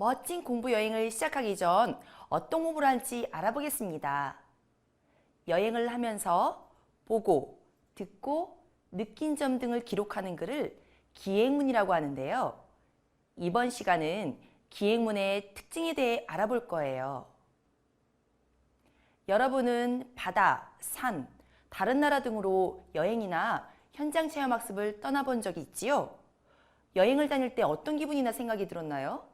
멋진 공부 여행을 시작하기 전 어떤 공부를 할지 알아보겠습니다. 여행을 하면서 보고, 듣고, 느낀 점 등을 기록하는 글을 기행문이라고 하는데요. 이번 시간은 기행문의 특징에 대해 알아볼 거예요. 여러분은 바다, 산, 다른 나라 등으로 여행이나 현장 체험학습을 떠나본 적이 있지요? 여행을 다닐 때 어떤 기분이나 생각이 들었나요?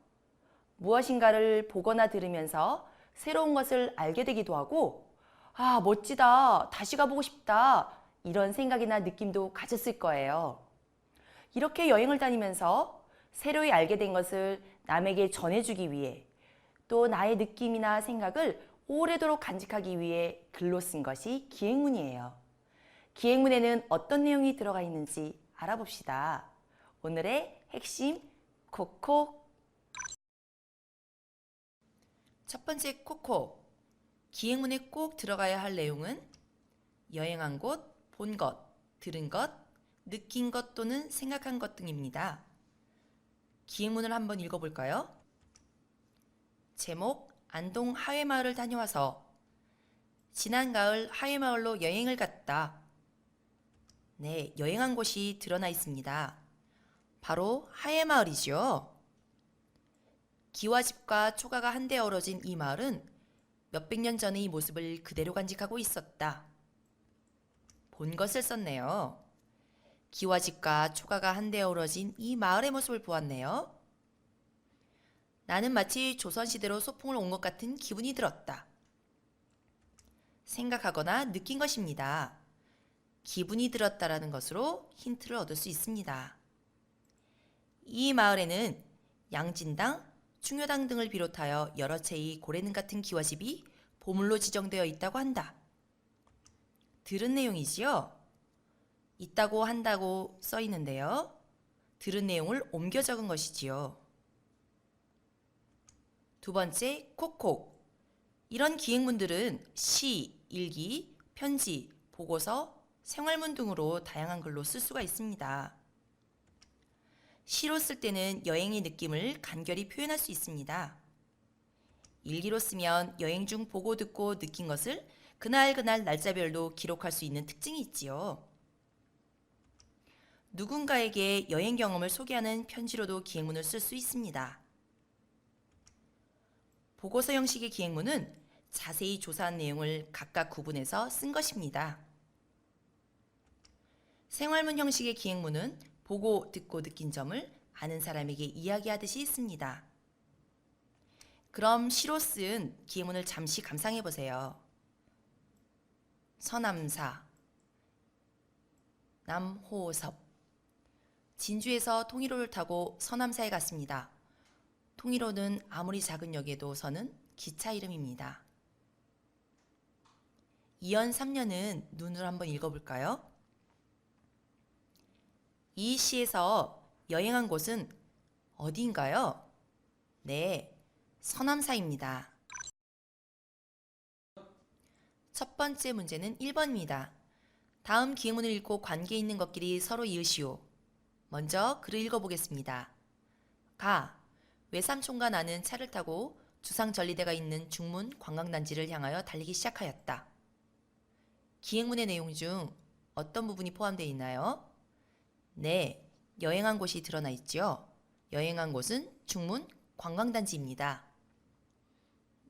무엇인가를 보거나 들으면서 새로운 것을 알게 되기도 하고, 아, 멋지다, 다시 가보고 싶다, 이런 생각이나 느낌도 가졌을 거예요. 이렇게 여행을 다니면서 새로이 알게 된 것을 남에게 전해주기 위해 또 나의 느낌이나 생각을 오래도록 간직하기 위해 글로 쓴 것이 기행문이에요. 기행문에는 어떤 내용이 들어가 있는지 알아봅시다. 오늘의 핵심 콕콕. 첫 번째 콕콕. 기행문에 꼭 들어가야 할 내용은 여행한 곳, 본 것, 들은 것, 느낀 것 또는 생각한 것 등입니다. 기행문을 한번 읽어볼까요? 제목, 안동 하회마을을 다녀와서. 지난 가을 하회마을로 여행을 갔다. 네, 여행한 곳이 드러나 있습니다. 바로 하회마을이죠. 기와집과 초가가 한데 어우러진 이 마을은 몇백 년 전의 모습을 그대로 간직하고 있었다. 본 것을 썼네요. 기와집과 초가가 한데 어우러진 이 마을의 모습을 보았네요. 나는 마치 조선시대로 소풍을 온 것 같은 기분이 들었다. 생각하거나 느낀 것입니다. 기분이 들었다라는 것으로 힌트를 얻을 수 있습니다. 이 마을에는 양진당, 충효당 등을 비롯하여 여러 채의 고래능 같은 기와집이 보물로 지정되어 있다고 한다. 들은 내용이지요? 있다고 한다고 써 있는데요. 들은 내용을 옮겨 적은 것이지요. 두 번째, 콕콕. 이런 기행문들은 시, 일기, 편지, 보고서, 생활문 등으로 다양한 글로 쓸 수가 있습니다. 시로 쓸 때는 여행의 느낌을 간결히 표현할 수 있습니다. 일기로 쓰면 여행 중 보고 듣고 느낀 것을 그날 날짜별로 기록할 수 있는 특징이 있지요. 누군가에게 여행 경험을 소개하는 편지로도 기행문을 쓸 수 있습니다. 보고서 형식의 기행문은 자세히 조사한 내용을 각각 구분해서 쓴 것입니다. 생활문 형식의 기행문은 보고 듣고 느낀 점을 아는 사람에게 이야기하듯이 있습니다. 그럼 시로 쓴 기행문을 잠시 감상해 보세요. 서남사, 남호섭. 진주에서 통일호를 타고 서남사에 갔습니다. 통일호는 아무리 작은 역에도 서는 기차 이름입니다. 이연 3년은 눈으로 한번 읽어볼까요? 이 시에서 여행한 곳은 어디인가요? 네, 서남사입니다. 첫 번째 문제는 1번입니다. 다음 기행문을 읽고 관계 있는 것끼리 서로 이으시오. 먼저 글을 읽어보겠습니다. 가, 외삼촌과 나는 차를 타고 주상전리대가 있는 중문 관광단지를 향하여 달리기 시작하였다. 기행문의 내용 중 어떤 부분이 포함되어 있나요? 네, 여행한 곳이 드러나 있죠. 여행한 곳은 중문 관광단지입니다.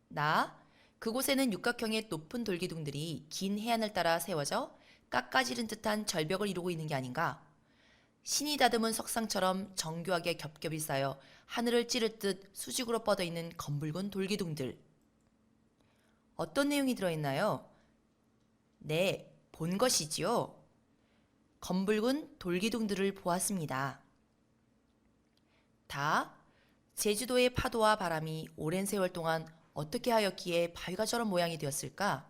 나, 그곳에는 육각형의 높은 돌기둥들이 긴 해안을 따라 세워져 깎아지른 듯한 절벽을 이루고 있는 게 아닌가. 신이 다듬은 석상처럼 정교하게 겹겹이 쌓여 하늘을 찌를 듯 수직으로 뻗어 있는 검붉은 돌기둥들. 어떤 내용이 들어있나요? 네, 본 것이지요. 검붉은 돌기둥들을 보았습니다. 다, 제주도의 파도와 바람이 오랜 세월 동안 어떻게 하였기에 바위가 저런 모양이 되었을까?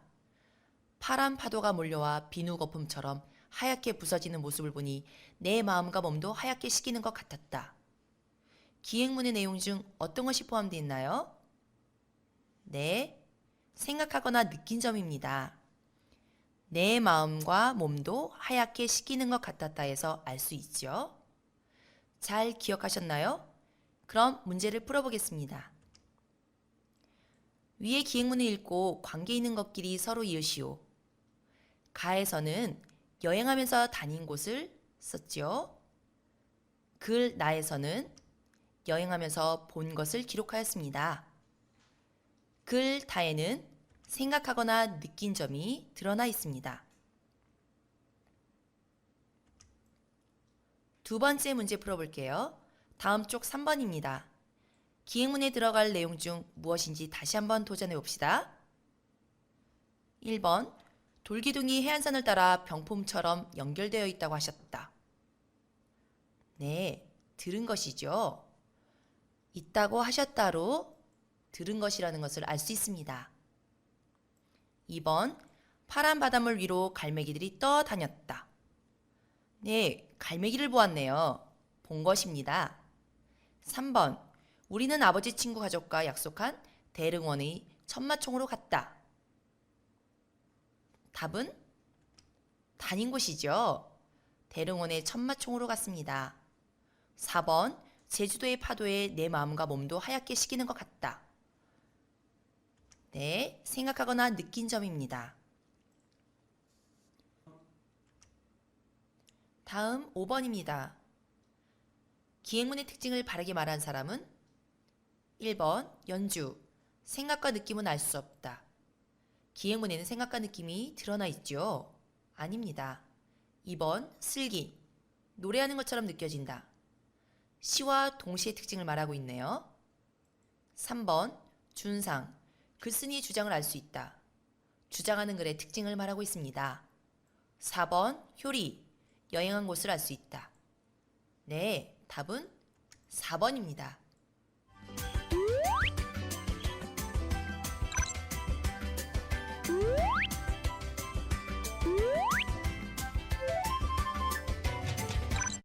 파란 파도가 몰려와 비누 거품처럼 하얗게 부서지는 모습을 보니 내 마음과 몸도 하얗게 식히는 것 같았다. 기행문의 내용 중 어떤 것이 포함되어 있나요? 네, 생각하거나 느낀 점입니다. 내 마음과 몸도 하얗게 식히는 것 같았다 해서 알 수 있죠. 잘 기억하셨나요? 그럼 문제를 풀어보겠습니다. 위의 기행문을 읽고 관계 있는 것끼리 서로 이으시오. 가에서는 여행하면서 다닌 곳을 썼지요. 글 나에서는 여행하면서 본 것을 기록하였습니다. 글 다에는 생각하거나 느낀 점이 드러나 있습니다. 두 번째 문제 풀어볼게요. 다음 쪽 3번입니다. 기행문에 들어갈 내용 중 무엇인지 다시 한번 도전해 봅시다. 1번 돌기둥이 해안선을 따라 병풍처럼 연결되어 있다고 하셨다. 네, 들은 것이죠. 있다고 하셨다로 들은 것이라는 것을 알 수 있습니다. 2번 파란 바닷물 위로 갈매기들이 떠다녔다. 네, 갈매기를 보았네요. 본 것입니다. 3번 우리는 아버지 친구 가족과 약속한 대릉원의 천마총으로 갔다. 답은 다닌 곳이죠. 대릉원의 천마총으로 갔습니다. 4번 제주도의 파도에 내 마음과 몸도 하얗게 식이는 것 같다. 네, 생각하거나 느낀 점입니다. 다음 5번입니다. 기행문의 특징을 바르게 말한 사람은 1번 연주, 생각과 느낌은 알 수 없다. 기행문에는 생각과 느낌이 드러나 있죠? 아닙니다. 2번 슬기, 노래하는 것처럼 느껴진다. 시와 동시의 특징을 말하고 있네요. 3번 준상, 글쓴이의 주장을 알 수 있다. 주장하는 글의 특징을 말하고 있습니다. 4번 효리, 여행한 곳을 알 수 있다. 네, 답은 4번입니다.